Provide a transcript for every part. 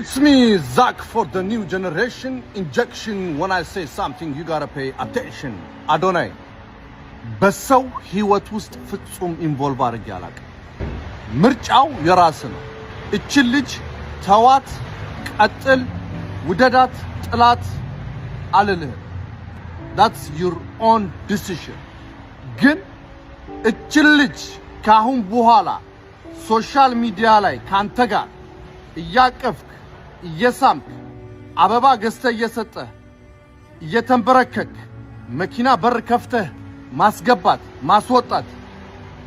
It's me, Zach, for the new generation. Injection, when I say something, you gotta pay attention. Adonai. በሰው ህይወት ውስጥ ፍጹም ኢንቮልቭ አድርጌ አላውቅም። ምርጫው የራስ ነው። እቺ ልጅ ተዋት፣ ቀጥል፣ ውደዳት፣ ጥላት አልልህም። That's your own decision. ግን እቺ ልጅ ካሁን በኋላ ሶሻል ሚዲያ ላይ ካንተ ጋር እያቀፍክ እየሳምክ አበባ ገዝተህ እየሰጠህ እየተንበረከክ መኪና በር ከፍተህ ማስገባት ማስወጣት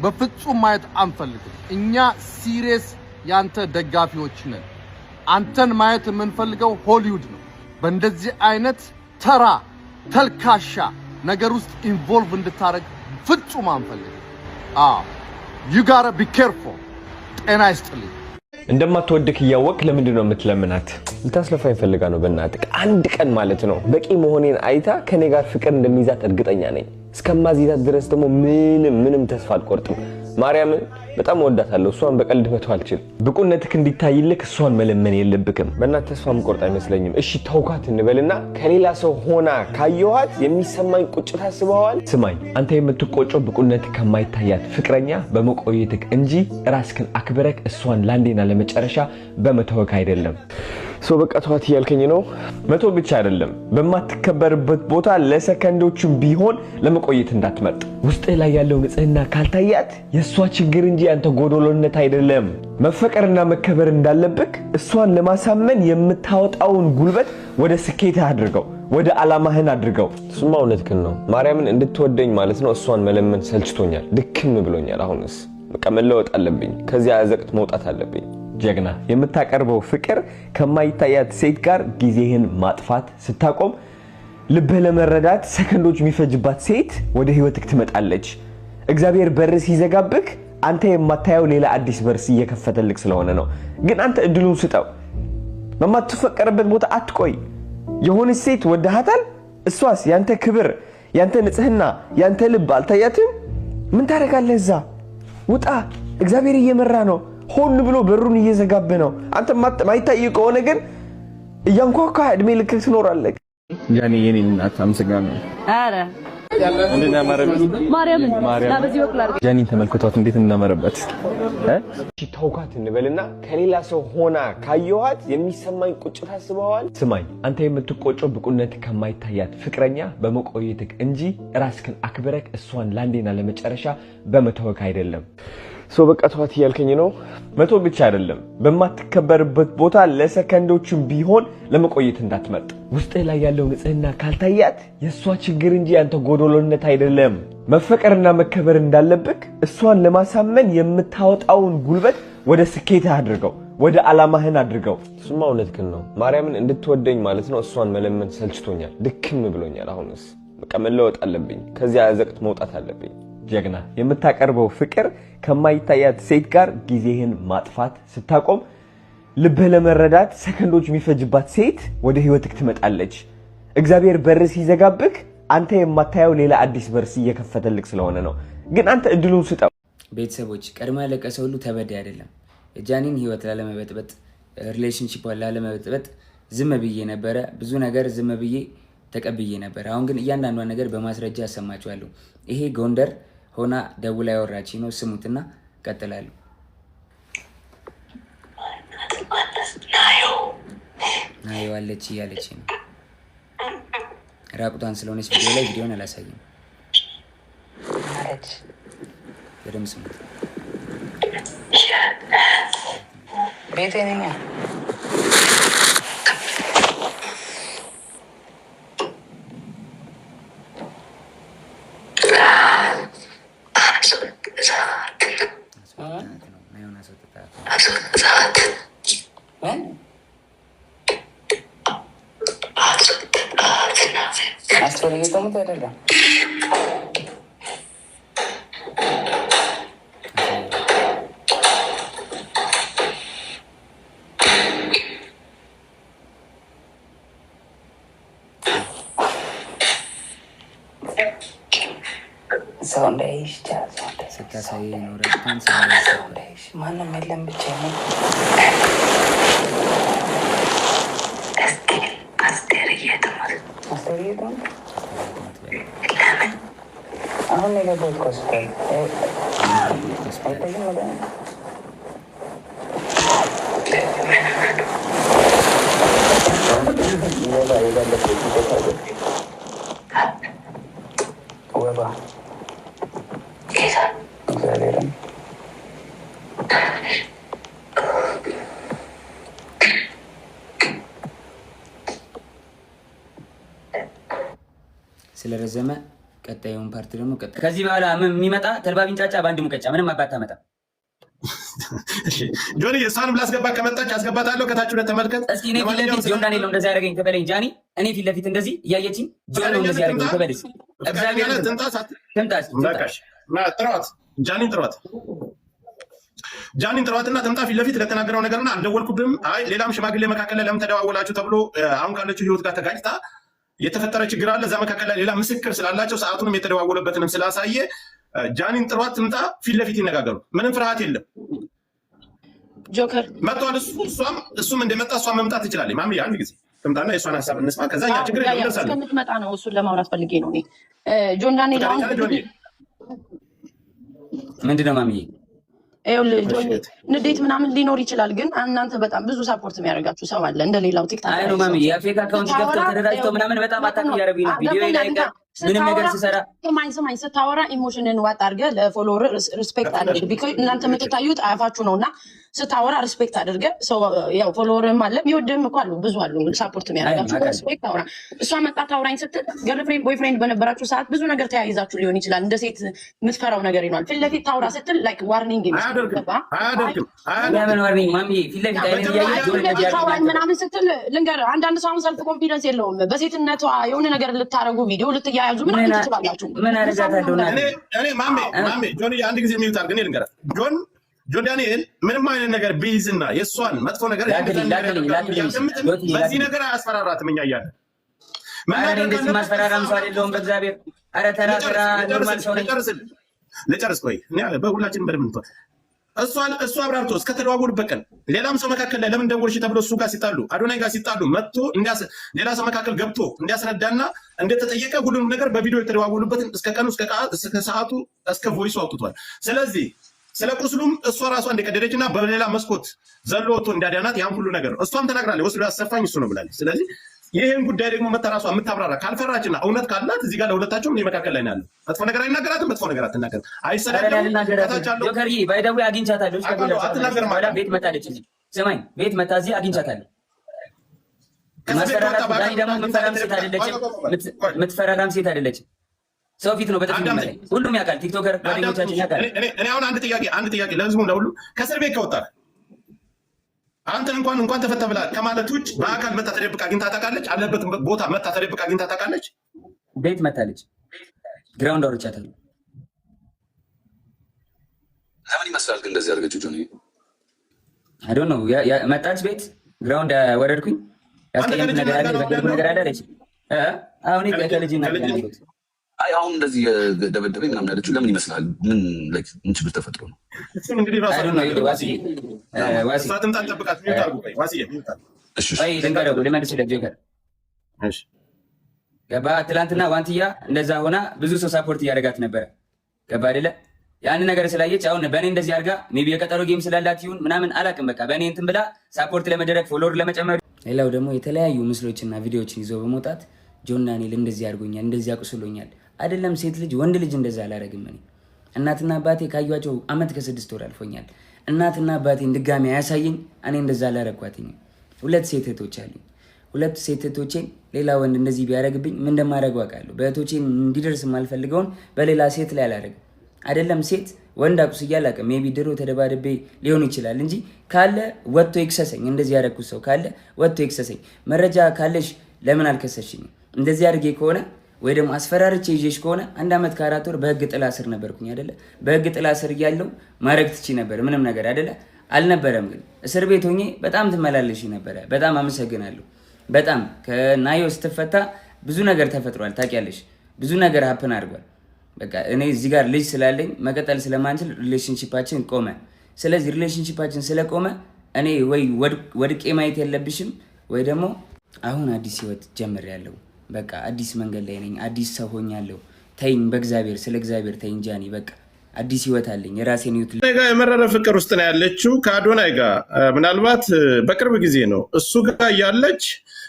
በፍጹም ማየት አንፈልግም። እኛ ሲሪየስ ያንተ ደጋፊዎች ነን። አንተን ማየት የምንፈልገው ሆሊውድ ነው። በእንደዚህ አይነት ተራ ተልካሻ ነገር ውስጥ ኢንቮልቭ እንድታረግ ፍጹም አንፈልግም። you gotta be careful. ጤና ይስጥልኝ። እንደማትወድክ እያወቅ ለምንድን ነው የምትለምናት? ልታስለፋኝ ፈልጋ ነው። በእናትህ አንድ ቀን ማለት ነው በቂ መሆኔን አይታ ከኔ ጋር ፍቅር እንደሚይዛት እርግጠኛ ነኝ። እስከማዚታት ድረስ ደግሞ ምንም ተስፋ አልቆርጥም። ማርያምን በጣም ወዳታለሁ። እሷን በቀልድ መተው አልችልም። ብቁነትክ እንዲታይልክ እሷን መለመን የለብክም። በእናትህ ተስፋ መቆርጥ አይመስለኝም። እሺ ተውካት እንበልና ከሌላ ሰው ሆና ካየኋት የሚሰማኝ ቁጭት አስበዋል። ስማኝ፣ አንተ የምትቆጨው ብቁነትክ ከማይታያት ፍቅረኛ በመቆየትክ እንጂ ራስክን አክብረክ እሷን ላንዴና ለመጨረሻ በመተውክ አይደለም። በቃ ተዋት እያልከኝ ነው? መቶ ብቻ አይደለም በማትከበርበት ቦታ ለሰከንዶችም ቢሆን ለመቆየት እንዳትመርጥ። ውስጥ ላይ ያለው ንጽህና ካልታያት የሷ ችግር እንጂ አንተ ጎዶሎነት አይደለም። መፈቀርና መከበር እንዳለብክ እሷን ለማሳመን የምታወጣውን ጉልበት ወደ ስኬት አድርገው፣ ወደ አላማህን አድርገው። እሱማ እውነትህን ነው። ማርያምን እንድትወደኝ ማለት ነው እሷን መለመን ሰልችቶኛል፣ ድክም ብሎኛል። አሁንስ በቃ መለወጥ አለብኝ። ከዚያ አዘቅት መውጣት አለብኝ። ጀግና የምታቀርበው ፍቅር ከማይታያት ሴት ጋር ጊዜህን ማጥፋት ስታቆም ልብህ ለመረዳት ሰከንዶች የሚፈጅባት ሴት ወደ ህይወትክ ትመጣለች። እግዚአብሔር በር ሲዘጋብክ አንተ የማታየው ሌላ አዲስ በር እየከፈተልክ ስለሆነ ነው። ግን አንተ እድሉን ስጠው። በማትፈቀርበት ቦታ አትቆይ። የሆነ ሴት ወደሃታል፣ እሷስ ያንተ ክብር፣ ያንተ ንጽህና፣ ያንተ ልብ አልታያትም? ምን ታረጋለህ? እዛ ውጣ። እግዚአብሔር እየመራ ነው። ሆን ብሎ በሩን እየዘጋበ ነው። አንተ ማይታይ ከሆነ ግን እያንኳኳ እድሜ ልክ ትኖራለህ። ያኔ የኔ እናት አመሰግናለሁ። አረ እንዴት እናመረበት ማርያምን ለበዚህ ወክላር ጃኒ ተመልክቷት እንዴት እናመረበት። ተውካት እንበልና ከሌላ ሰው ሆና ካየኋት የሚሰማኝ ቁጭት አስበዋል። ስማኝ፣ አንተ የምትቆጨው ብቁነት ከማይታያት ፍቅረኛ በመቆየትክ እንጂ ራስክን አክብረክ እሷን ላንዴና ለመጨረሻ በመተውክ አይደለም። በቃ ተዋት እያልከኝ ነው? መቶ ብቻ አይደለም በማትከበርበት ቦታ ለሰከንዶችም ቢሆን ለመቆየት እንዳትመርጥ። ውስጥ ላይ ያለው ንጽህና ካልታያት የሷ ችግር እንጂ አንተ ጎዶሎነት አይደለም። መፈቀርና መከበር እንዳለብክ እሷን ለማሳመን የምታወጣውን ጉልበት ወደ ስኬት አድርገው፣ ወደ አላማህን አድርገው። እሱማ እውነትህን ነው። ማርያምን እንድትወደኝ ማለት ነው እሷን መለመን ሰልችቶኛል፣ ድክም ብሎኛል። አሁንስ በቃ መለወጥ አለብኝ። ከዚያ አዘቅት መውጣት አለብኝ። ጀግና የምታቀርበው ፍቅር ከማይታያት ሴት ጋር ጊዜህን ማጥፋት ስታቆም ልብህ ለመረዳት ሰከንዶች የሚፈጅባት ሴት ወደ ህይወትክ ትመጣለች። እግዚአብሔር በር ሲዘጋብክ አንተ የማታየው ሌላ አዲስ በር እየከፈተልክ ስለሆነ ነው። ግን አንተ እድሉን ስጠው። ቤተሰቦች ቀድሞ ያለቀ ሰው ሁሉ ተበዳይ አይደለም። ጃኒን ህይወት ላለመበጥበጥ ሪሌሽንሺፕ ላለመበጥበጥ ዝም ብዬ ነበረ። ብዙ ነገር ዝም ብዬ ተቀብዬ ነበር። አሁን ግን እያንዳንዷ ነገር በማስረጃ አሰማችኋለሁ። ይሄ ጎንደር ሆና ደውላ ያወራች ነው። ስሙትና ቀጥላሉ። ናዮ አለች እያለች ነው። ራቁቷን ስለሆነች ቪዲዮ ላይ ቪዲዮን አላሳይም። በደምብ ስሙት። ቤቴ ነኝ Soundish. ስታሳይ ኖረታን ሰው ማንም የለም ብቻ ነው። አሁን የገባሁት ሆስፒታል ወባ እግዚአብሔርን ስለረዘመ ቀጣዩን ፓርት ደግሞ ከዚህ በኋላ የሚመጣ ተልባቢን ጫጫ በአንድ ሙቀጫ ምንም አባት አመጣ። እሺ ጆኒ እሷንም ላስገባ ከመጣች አስገባታለሁ። ከታች ሁለት ተመልከት እስኪ። እኔ ፊት ለፊት ጆን ዳንኤል ነው እንደዚህ ያደረገኝ ትበለኝ ጃኒ። እኔ ፊት ለፊት እንደዚህ እያየችኝ ጆን ነው እንደዚህ ያደረገኝ ትበለኝ። እግዚአብሔር ትምጣስ በቃሽ። ጥሯት ጃኒን ጥሯት። ጃኒን ጥሯትና ትምጣ። ፊት ለፊት ለተናገረው ነገርና አልደወልኩብም። አይ ሌላም ሽማግሌ መካከል ላይ ለምን ተደዋወላችሁ ተብሎ አሁን ካለችው ህይወት ጋር ተጋጭታ የተፈጠረ ችግር አለ። እዛ መካከል ላይ ሌላ ምስክር ስላላቸው ሰዓቱንም የተደዋወለበትንም ስላሳየ ጃኒን ጥሯት ትምጣ። ፊት ለፊት ይነጋገሩ። ምንም ፍርሃት የለም። ጆከር መጥቷል። እሱም እንደመጣ እሷ መምጣት ትችላለች። ማሚ አንድ ጊዜ ትምጣና የእሷን ሀሳብ እንስማ። ከዛኛ ችግር ይደርሳል። እስከምትመጣ ነው እሱን ለማውራት ፈልጌ ነው። ጆን ዳንኤል ምንድነው ማሚዬ? ንዴት ምናምን ሊኖር ይችላል፣ ግን እናንተ በጣም ብዙ ሳፖርት የሚያደርጋችሁ ሰው አለ እንደሌላው ቲክታክ አይ ነው ማሚ የፌክ አካውንት ከፍተው ተደራጅተው ምናምን በጣም አታክ እያደረጉኝ ነው። ቪዲዮ ላይ ምንም ነገር ሲሰራ ስማኝ ስታወራ ኢሞሽንን ዋጥ አድርገህ ለፎሎወር ሪስፔክት አድርገህ ቢኮዝ እናንተ የምትታዩት አያፋችሁ ነው እና ስታወራ ሪስፔክት አድርገህ ሰው ያው ፎሎወርም አለ የሚወድህም እኮ አሉ ብዙ አሉ ሳፖርት የሚያደርጋችሁ ሪስፔክት አውራ። እሷ መጣ ታውራኝ ስትል ገርልፍሬንድ ቦይፍሬንድ በነበራችሁ ሰዓት ብዙ ነገር ተያይዛችሁ ሊሆን ይችላል። እንደ ሴት የምትፈራው ነገር ይኖራል። ፊት ለፊት ታውራ ስትል ላይክ ዋርኒንግ ምናምን ስትል ልንገርህ፣ አንዳንድ ሰው አሁን ሰልፍ ኮንፊደንስ የለውም። በሴትነቷ የሆነ ነገር ልታረጉ ቪዲዮ ልትያያዙ ምናምን ትችላላችሁ። ምን አደረጋታለሁ? እኔ ማሜ ጆን አንድ ጊዜ የሚሉታል ግን ልንገርህ ጆን ዳንኤል ምንም አይነት ነገር ቢይዝና የእሷን መጥፎ ነገር በዚህ ነገር አያስፈራራትም። እኛ እያለን ማስፈራራም ሰው አይደለሁም። በእግዚአብሔር ኧረ ተራ ኖርማል ሰው ነኝ። ልጨርስ ቆይ በሁላችንም በደምብ እሱ አብራርቶ እስከተደዋወሉበት ቀን ሌላም ሰው መካከል ላይ ለምን ደወልሽ ተብሎ እሱ ጋር ሲጣሉ አዶናይ ጋር ሲጣሉ መጥቶ ሌላ ሰው መካከል ገብቶ እንዲያስረዳና እንደተጠየቀ ሁሉንም ነገር በቪዲዮ የተደዋወሉበትን እስከ ቀኑ እስከ ሰዓቱ እስከ ቮይሱ አውጥቷል። ስለዚህ ስለ ቁስሉም እሷ ራሷ እንደቀደደች እና በሌላ መስኮት ዘሎ ወጥቶ እንዳዳናት ያን ሁሉ ነገር እሷም ተናግራለች። ወስዶ ያሰፋኝ እሱ ነው ብላለች። ስለዚህ ይህን ጉዳይ ደግሞ መታ ራሷ የምታብራራ ካልፈራችና እውነት ካላት እዚህ ጋር ለሁለታቸውም መካከል ላይ ያለ መጥፎ ነገር አይናገራትም፣ መጥፎ ነገር አትናገርም፣ አይሰዳደብም። ባይደዊ አግኝቻታለሁ። ቤት መታለች። ስማኝ ቤት መታ እዚህ አግኝቻታለሁ። ማስፈራራት ደግሞ የምትፈራራም ሴት አይደለችም። ሰው ፊት ነው በጥፊ የሚመታኝ። ሁሉም ያውቃል። ቲክቶከር ጓደኞቻችን ያውቃል። እኔ አሁን አንድ ጥያቄ ለህዝቡ ለሁሉ ከእስር ቤት ከወጣህ አንተን እንኳን ተፈታ ብላ ከማለት ውጭ በአካል መታ ተደብቃ አግኝታ ታውቃለች? አለበት ቦታ መታ ተደብቃ አግኝታ ታውቃለች? ቤት መታለች። ግራውንድ አውርቻታለሁ። ለምን ይመስላል ግን እንደዚህ አድርገችው? ጆኒ አይ ዶንት ኖ መጣች። ቤት ግራውንድ ወረድኩኝ። ያስቀየምኩት ነገር አለ፣ የበደልኩት ነገር አለ አለች። አሁን ከልጅ እናገናኘሁት አይ አሁን እንደዚህ ደበደበኝ ምናምን ያለችው ለምን ይመስላል? ምን ችግር ተፈጥሮ ነው? ገባ ትላንትና ዋንትያ እንደዛ ሆና ብዙ ሰው ሳፖርት እያደረጋት ነበረ። ገባ አይደለ? ያን ነገር ስላየች አሁን በእኔ እንደዚህ አድርጋ ሜይ ቢ የቀጠሮ ጌም ስላላት ይሁን ምናምን አላውቅም። በቃ በእኔ እንትን ብላ ሳፖርት ለመደረግ ፎሎወር ለመጨመር። ሌላው ደግሞ የተለያዩ ምስሎችና ቪዲዮዎችን ይዘው በመውጣት ጆን ዳንኤል እንደዚህ አድርጎኛል፣ እንደዚህ አቁስሎኛል። አይደለም ሴት ልጅ ወንድ ልጅ እንደዛ አላረግም። እኔ እናትና አባቴ ካዩዋቸው ዓመት ከ6 ወር አልፎኛል። እናትና አባቴን ድጋሚ አያሳየኝ። እኔ እንደዛ አላረኳትኝ። 2 ሴት እህቶች አሉኝ። 2 ሴት እህቶቼን ሌላ ወንድ እንደዚህ ቢያደርግብኝ ምን እንደማደርገው አውቃለሁ። በእህቶቼን እንዲደርስ የማልፈልገውን በሌላ ሴት ላይ አላረግም። አይደለም ሴት ወንድ አቁስዬ አላውቅም። ሜይ ቢ ድሮ ተደባድቤ ሊሆን ይችላል እንጂ ካለ ወጥቶ ይክሰሰኝ። እንደዚህ ያደረኩት ሰው ካለ ወጥቶ ይክሰሰኝ። መረጃ ካለሽ ለምን አልከሰሽኝም? እንደዚህ አድርጌ ከሆነ ወይ ደግሞ አስፈራርቼ ይዤሽ ከሆነ 1 ዓመት ከ4 ወር በህግ ጥላ ስር ነበርኩኝ አይደለ? በህግ ጥላ ስር እያለሁ ማድረግ ትቺ ነበር ምንም ነገር አይደለ? አልነበረም። ግን እስር ቤት ሆኜ በጣም ትመላለሽ ነበረ። በጣም አመሰግናለሁ። በጣም ከናዮ ስትፈታ ብዙ ነገር ተፈጥሯል። ታውቂያለሽ፣ ብዙ ነገር ሀፕን አድርጓል። በቃ እኔ እዚህ ጋር ልጅ ስላለኝ መቀጠል ስለማንችል ሪሌሽንሺፓችን ቆመ። ስለዚህ ሪሌሽንሺፓችን ስለቆመ እኔ ወይ ወድቄ ማየት የለብሽም ወይ ደግሞ አሁን አዲስ ህይወት ጀምሬያለሁ በቃ አዲስ መንገድ ላይ ነኝ፣ አዲስ ሰው ሆኛለሁ። ተይኝ በእግዚአብሔር ስለ እግዚአብሔር ተይኝ ጃኒ። በቃ አዲስ ህይወት አለኝ፣ የራሴን ህይወት። ጋር የመረረ ፍቅር ውስጥ ነው ያለችው ከአዶናይ ጋር። ምናልባት በቅርብ ጊዜ ነው እሱ ጋር ያለች።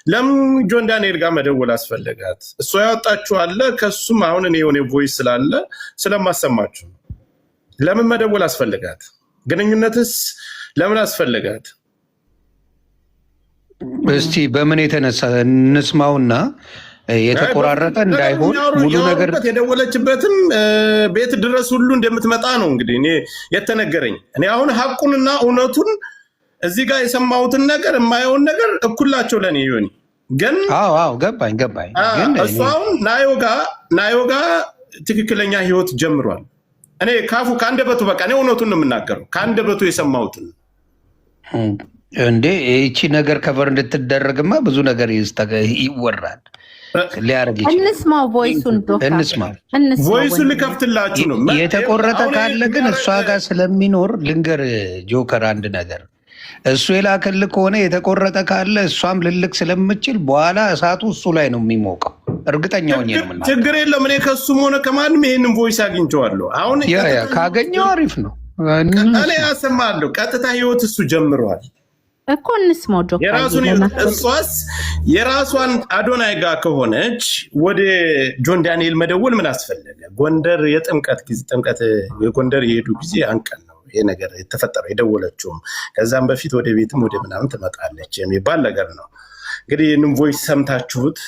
ለምን ጆን ዳንኤል ጋር መደወል አስፈለጋት? እሷ ያወጣችሁ አለ ከሱም አሁን እኔ የሆነ ቮይስ ስላለ ስለማሰማችሁ ለምን መደወል አስፈለጋት? ግንኙነትስ ለምን አስፈለጋት? እስቲ በምን የተነሳ እንስማውና የተቆራረጠ እንዳይሆን ሙሉ ነገር የደወለችበትም ቤት ድረስ ሁሉ እንደምትመጣ ነው እንግዲህ እኔ የተነገረኝ። እኔ አሁን ሀቁንና እውነቱን እዚህ ጋር የሰማሁትን ነገር የማየውን ነገር እኩላቸው ለኔ ይሆን ግን ገባኝ ግን እሱ አሁን ናዮጋ ትክክለኛ ህይወት ጀምሯል። እኔ ካፉ ከአንደበቱ በቃ እኔ እውነቱን ነው የምናገረው ከአንደበቱ የሰማሁትን እንዴ ይቺ ነገር ከቨር እንድትደረግማ ብዙ ነገር ይወራል ሊያረግ ይችላል። እንስማው ቮይሱን ቮይሱን ልከፍትላችሁ ነው። የተቆረጠ ካለ ግን እሷ ጋር ስለሚኖር ልንገር ጆከር አንድ ነገር እሱ የላከልህ ከሆነ የተቆረጠ ካለ እሷም ልልክ ስለምችል በኋላ እሳቱ እሱ ላይ ነው የሚሞቀው። እርግጠኛ ሆኜ ነው የምናገረው። ችግር የለም። እኔ ከሱም ሆነ ከማንም ይሄንን ቮይስ አግኝቼዋለሁ። አሁን ካገኘው አሪፍ ነው። እኔ ያሰማለሁ። ቀጥታ ህይወት እሱ ጀምሯል እኮ እንስማው ጆከር። እሷስ የራሷን አዶናይ ጋር ከሆነች ወደ ጆን ዳንኤል መደወል ምን አስፈለገ? ጎንደር የጥምቀት የጎንደር የሄዱ ጊዜ አንቀን ነው ይሄ ነገር የተፈጠረው። የደወለችውም ከዛም በፊት ወደ ቤትም ወደ ምናምን ትመጣለች የሚባል ነገር ነው። እንግዲህ ይህንን ቮይስ ሰምታችሁት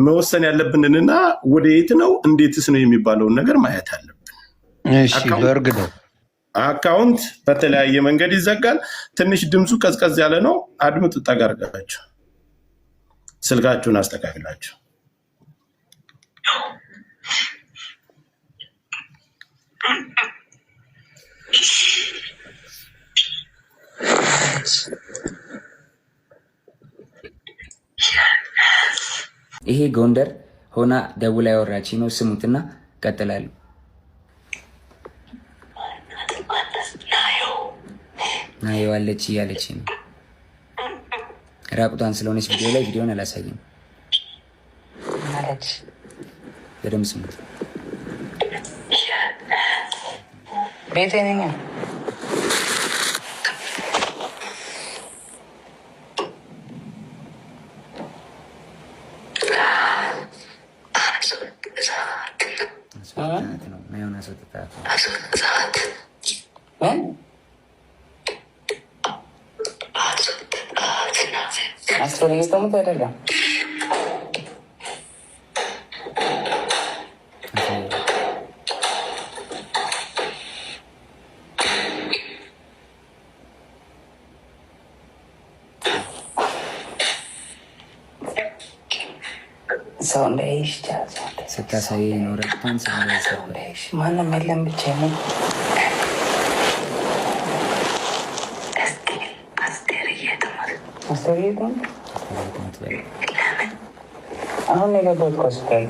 መወሰን ያለብንንና ወደ የት ነው እንዴትስ ነው የሚባለውን ነገር ማየት አለብን። እሺ በእርግ ነው አካውንት በተለያየ መንገድ ይዘጋል። ትንሽ ድምፁ ቀዝቀዝ ያለ ነው። አድምጡ። ጠጋርጋችሁ ስልካችሁን አስተካክላችሁ ይሄ ጎንደር ሆና ደውላ ያወራች ነው። ስሙትና ቀጥላሉ። ናዮ አለች እያለች ነው። ራቁቷን ስለሆነች ቪዲዮ ላይ ቪዲዮን አላሳይም። በደምብ ስሙት። ቤቴ ነኝ ሰው እንዳይሽ ስታሳይ ኖረታን ማንም የለም ብቻ ነው። አሁን የገባሁት ሆስፒታል